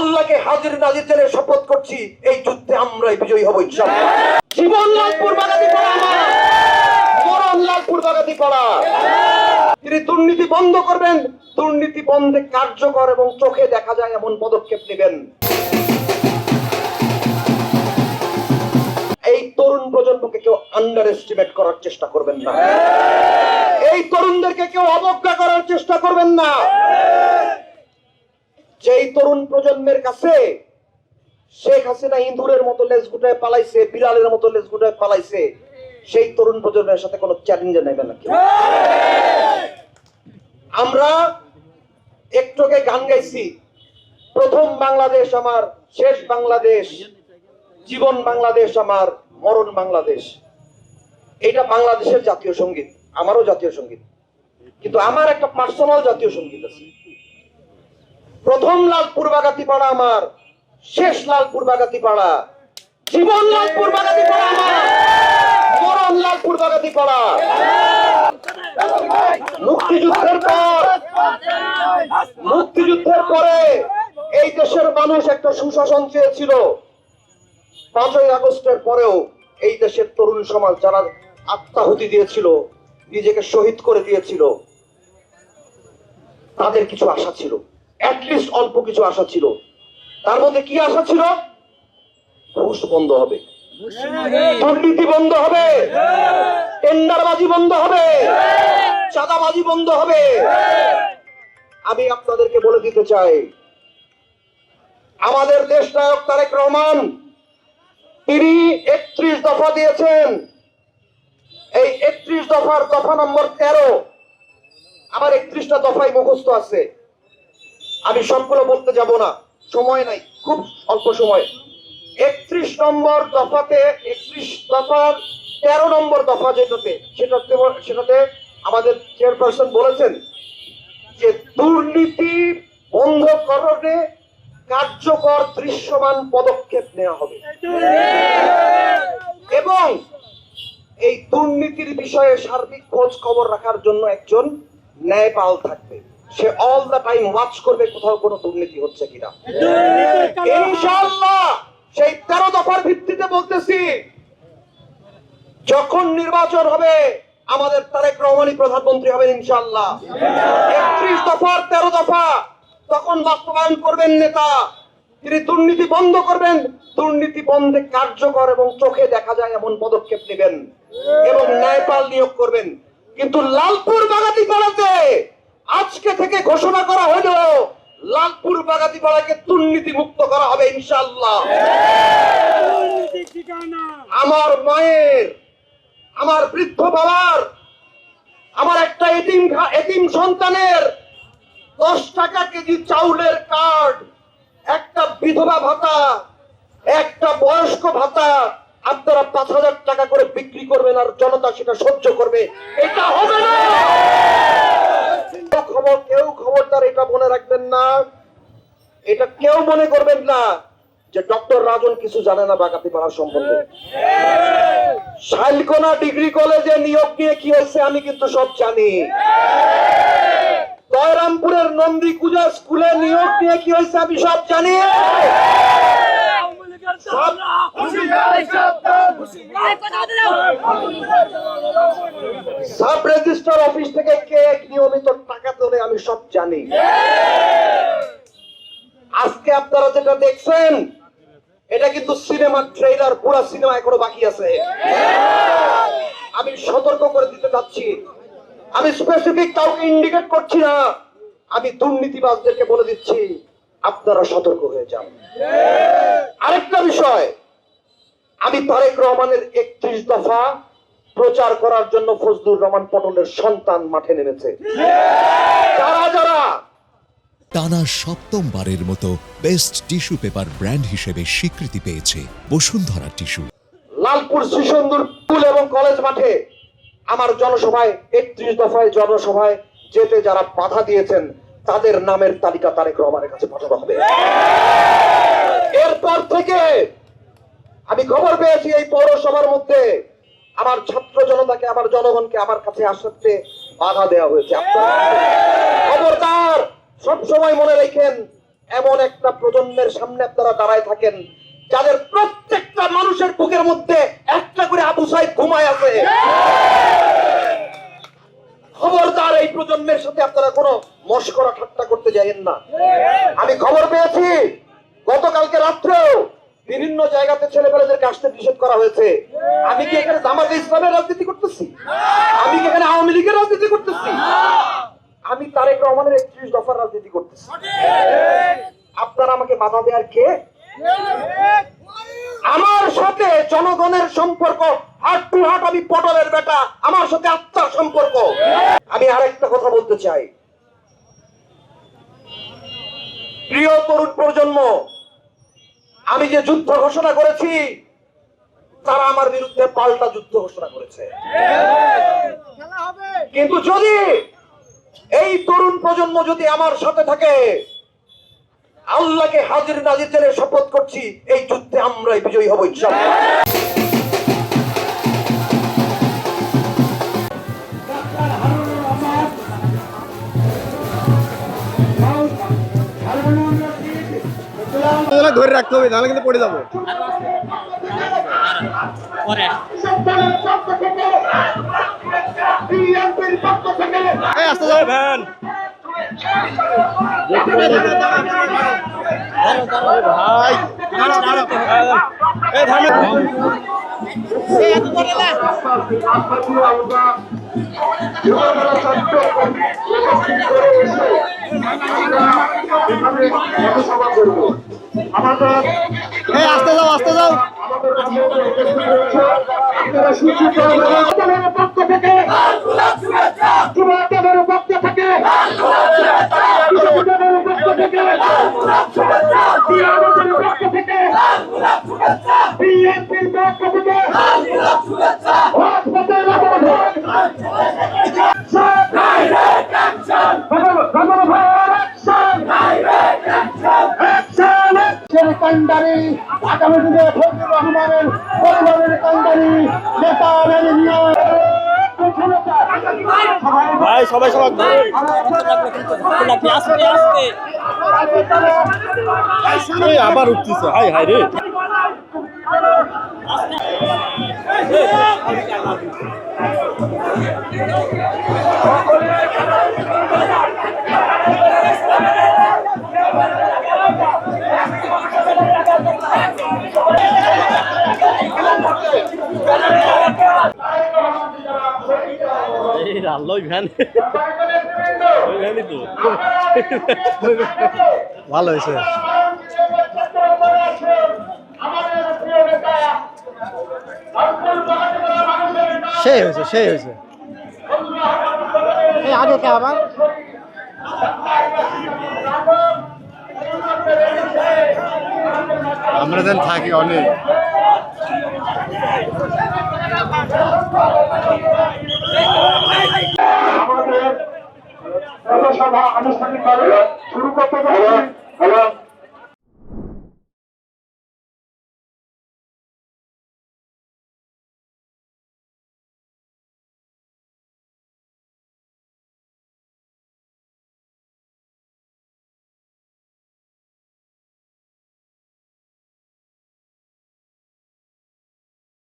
আল্লাহকে হাজির নাজির জেনে শপথ করছি, এই যুদ্ধে আমরাই বিজয়ী হব ইনশাআল্লাহ। জীবন লালপুর বাগাতি পাড়া আমার, মরণ লালপুর বাগাতি পাড়া। তিনি দুর্নীতি বন্ধ করবেন, দুর্নীতি বন্ধে কার্যকর এবং চোখে দেখা যায় এমন পদক্ষেপ নেবেন। এই তরুণ প্রজন্মকে কেউ আন্ডার এস্টিমেট করার চেষ্টা করবেন না, এই তরুণদেরকে কেউ অবজ্ঞা করার চেষ্টা করবেন না। যেই তরুণ প্রজন্মের কাছে শেখ হাসিনা ইঁদুরের মতো লেজ গুটায় পালাইছে, বিড়ালের মতো লেজ গুটায় পালাইছে, সেই তরুণ প্রজন্মের সাথে কোনো চ্যালেঞ্জে নেবে না। আমরা একটু আগে গান গাইছি, প্রথম বাংলাদেশ আমার, শেষ বাংলাদেশ, জীবন বাংলাদেশ আমার, মরণ বাংলাদেশ। এটা বাংলাদেশের জাতীয় সঙ্গীত, আমারও জাতীয় সঙ্গীত, কিন্তু আমার একটা পার্সোনাল জাতীয় সঙ্গীত আছে। প্রথম লালপুর বাগাতি পাড়া আমার, শেষ লালপুর বাগাতি পাড়া, জীবন লালপুর বাগাতি পাড়া আমার, মরণ লালপুর বাগাতি পাড়া। মুক্তিযুদ্ধের পরে এই দেশের মানুষ একটা সুশাসন চেয়েছিল। 5ই আগস্টের পরেও এই দেশের তরুণ সমাজ যারা আত্মাহুতি দিয়েছিল, নিজেকে শহীদ করে দিয়েছিল, তাদের কিছু আশা ছিল, অ্যাটলিস্ট অল্প কিছু আশা ছিল। তার মধ্যে কি আশা ছিল? ঘুষ বন্ধ হবে, দুর্নীতি বন্ধ হবে, টেন্ডারবাজি বন্ধ হবে, চাঁদাবাজি বন্ধ হবে। আমি আপনাদেরকে বলে দিতে চাই, আমাদের দেশ নায়ক তারেক রহমান তিনি 31 দফা দিয়েছেন। এই 31 দফার দফা নম্বর 13, আমার 31টা দফাই মুখস্থ আছে, আমি সবগুলো বলতে যাব না, সময় নাই, খুব অল্প সময়। 31 নম্বর দফাতে, 31 দফার 13 নম্বর দফা সেটাতে আমাদের চেয়ারপারসন বলেছেন যে দুর্নীতি বন্ধ করতে কার্যকর দৃশ্যমান পদক্ষেপ নেওয়া হবে এবং এই দুর্নীতির বিষয়ে সার্বিক খোঁজ খবর রাখার জন্য একজন ন্যায়পাল থাকবে। সে অল দা টাইম ওয়াচ করবে কোথাও কোনো দুর্নীতি হচ্ছে কিনা। ইনশাআল্লাহ সেই 13 দফার ভিত্তিতে বলতেছি, যখন নির্বাচন হবে আমাদের তারেক রহমানই প্রধানমন্ত্রী হবেন ইনশাআল্লাহ। 31 দফার 13 দফা তখন বাস্তবায়ন করবেন নেতা, তিনি দুর্নীতি বন্ধ করবেন, দুর্নীতি বন্ধে কার্যকর এবং চোখে দেখা যায় এমন পদক্ষেপ নেবেন এবং ন্যায়পাল নিয়োগ করবেন। কিন্তু লালপুর বাগাতি পাড়াতে আজকে থেকে ঘোষণা করা হলো, লালপুর বাগাতি পাড়াকে দুর্নীতি মুক্ত করা হবে ইনশাআল্লাহ। আমার মায়ের, আমার বৃদ্ধ বাবার, আমার একটা এতিম সন্তানের 10 টাকা কেজি চাউলের কার্ড, একটা বিধবা ভাতা, একটা বয়স্ক ভাতা আপনারা 5,000 টাকা করে বিক্রি করবেন আর জনতা সেটা সহ্য করবে, এটা হবে না। কেউ খবরদার এটা মনে রাখবেন না, এটা কেউ মনে করবেন না যে ডক্টর রাজন কিছু জানে না বাগাতি পাড়ার সম্বন্ধে। শাইলকোনা ডিগ্রি কলেজে নিয়োগ নিয়ে কি হয়েছে আমি কিন্তু সব জানি। দয়রামপুরের নন্দী কুজা স্কুলে নিয়োগ নিয়ে কি হয়েছে আমি সব জানি। সাব রেজিস্ট্রার অফিস থেকে কে নিয়মিত টাকা তোলে আমি সব জানি। আজকে আপনারা যেটা দেখছেন এটা কিন্তু সিনেমার ট্রেলার, পুরো সিনেমা এখনো বাকি আছে। আমি সতর্ক করে দিতে চাচ্ছি, আমি স্পেসিফিক কাউকে ইন্ডিকেট করছি না, আমি দুর্নীতিবাজদেরকে বলে দিচ্ছি আপনারা সতর্ক হয়ে যান। আরেকটা বিষয়, আমি তারেক রহমানের 31 দফা প্রচার করার জন্য ফজলুর রহমান পটলের সন্তান মাঠে নেমেছে। যারা টানা 7মবারের মতো বেস্ট টিস্যু পেপার ব্র্যান্ড হিসেবে স্বীকৃতি পেয়েছে বসুন্ধরা টিস্যু। লালপুর শ্রীসুন্দর স্কুল এবং কলেজ মাঠে আমার জনসভায় 31 দফায় জনসভায় যেতে যারা বাধা দিয়েছেন তাদের নামের তালিকা তারেক রহমানের কাছে পাঠানো হবে। এরপর থেকে আমি খবর পেয়েছি এই পৌরসভার মধ্যে আমার ছাত্র জনতাকে, আমার জনগণকে আমার কাছে আসতে বাধা দেওয়া হয়েছে। আপনারা খবরদার সব সময় মনে রাখেন, এমন একটা প্রজন্মের সামনে আপনারা দাঁড়ায় থাকেন যাদের প্রত্যেকটা মানুষের বুকের মধ্যে একটা করে আবু সাইদ ঘুমায় আছে। খবরদার এই প্রজন্মের সাথে আপনারা কোনো মশকরা ঠাট্টা করতে যাবেন না। আমি খবর পেয়েছি গতকালকে রাত্রেও বিভিন্ন জায়গাতে ছেলেপেলেদেরকে আসতে নিষেধ করা হয়েছে। আমি কি এখানে জামাতে ইসলামের রাজনীতি করতেছি? আমি কি এখানে আওয়ামী লীগের রাজনীতি করতেছি? আমি তারেক রহমানের 31 দফার রাজনীতি করতেছি। আপনারা আমাকে বাধা দেওয়ার কে? আমার সাথে জনগণের সম্পর্ক হার্ট টু হার্ট। আমি পটলের বেটা, আমার সাথে আত্মার সম্পর্ক। আমি আরেকটা কথা বলতে চাই, প্রিয় তরুণ প্রজন্ম, আমি যে যুদ্ধ ঘোষণা করেছি তারা আমার বিরুদ্ধে পাল্টা যুদ্ধ ঘোষণা করেছে। কিন্তু যদি এই তরুণ প্রজন্ম যদি আমার সাথে থাকে, আল্লাহকে হাজির নাজির জেনে শপথ করছি এই যুদ্ধে আমরাই বিজয়ী হব ইনশাআল্লাহ। ধরে রাখতে হবে, নাহলে কিন্তু পড়ে যাবো। আসতে যাবে ভ্যান ভাই, আসতে যাও, আসতে যাও। পক্ষ থেকে যুবকদের পক্ষ থেকে কৃষকদের পক্ষ থেকে বিআরওদের পক্ষ থেকে বিএনপির পক্ষ থেকে রাজপথের কান্ডারি আগামী দিনে ফজলুর রহমানের পরিবারের কান্ডারি নেতা ভাই, সবাই সবাই আবার উঠতেছে। হাই হাই রে, ভালো হয়েছে। সেই হয়েছে, সেই হয়েছে। আগে কে আবার আমরা যেন থাকি অনেক। আমাদের সভা আনুষ্ঠানিকভাবে শুরু করতে